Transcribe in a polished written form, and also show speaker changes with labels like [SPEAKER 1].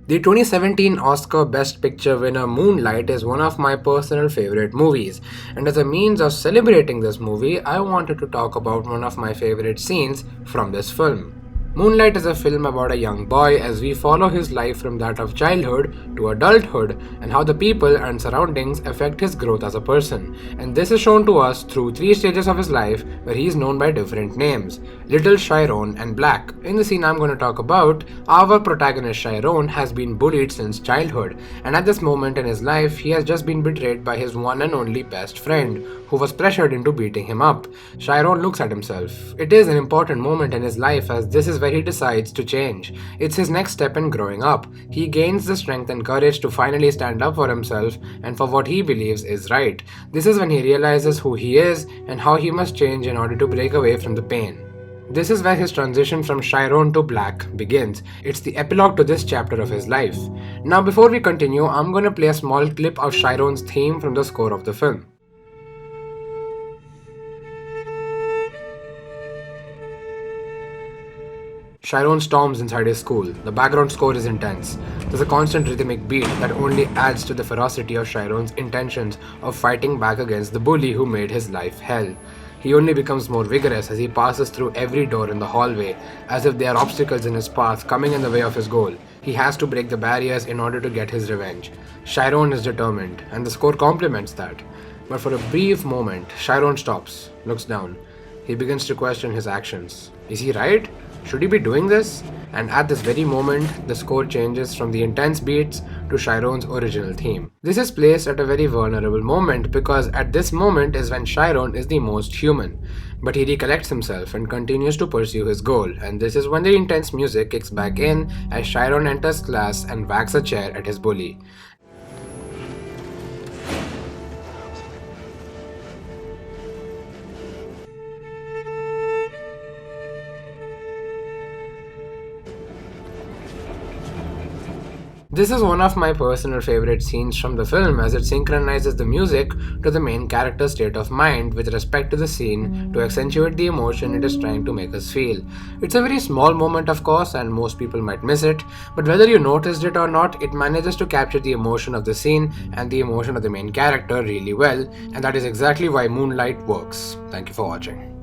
[SPEAKER 1] The 2017 Oscar Best Picture winner Moonlight is one of my personal favorite movies, and as a means of celebrating this movie, I wanted to talk about one of my favorite scenes from this film. Moonlight is a film about a young boy as we follow his life from that of childhood to adulthood and how the people and surroundings affect his growth as a person. And this is shown to us through three stages of his life where he is known by different names: Little, Chiron, and Black. In the scene I'm going to talk about, our protagonist Chiron has been bullied since childhood, and at this moment in his life he has just been betrayed by his one and only best friend, who was pressured into beating him up. Chiron looks at himself. It is an important moment in his life as this is where he decides to change. It's his next step in growing up. He gains the strength and courage to finally stand up for himself and for what he believes is right. This is when he realizes who he is and how he must change in order to break away from the pain. This is where his transition from Chiron to Black begins. It's the epilogue to this chapter of his life. Now before we continue, I'm going to play a small clip of Chiron's theme from the score of the film. Chiron storms inside his school. The background score is intense. There's a constant rhythmic beat that only adds to the ferocity of Chiron's intentions of fighting back against the bully who made his life hell. He only becomes more vigorous as he passes through every door in the hallway, as if there are obstacles in his path coming in the way of his goal. He has to break the barriers in order to get his revenge. Chiron is determined, and the score complements that. But for a brief moment, Chiron stops, looks down. He begins to question his actions. Is he right? Should he be doing this? And at this very moment, the score changes from the intense beats to Chiron's original theme. This is placed at a very vulnerable moment because at this moment is when Chiron is the most human. But he recollects himself and continues to pursue his goal, and this is when the intense music kicks back in as Chiron enters class and whacks a chair at his bully. This is one of my personal favorite scenes from the film as it synchronizes the music to the main character's state of mind with respect to the scene to accentuate the emotion it is trying to make us feel. It's a very small moment, of course, and most people might miss it, but whether you noticed it or not, it manages to capture the emotion of the scene and the emotion of the main character really well, and that is exactly why Moonlight works. Thank you for watching.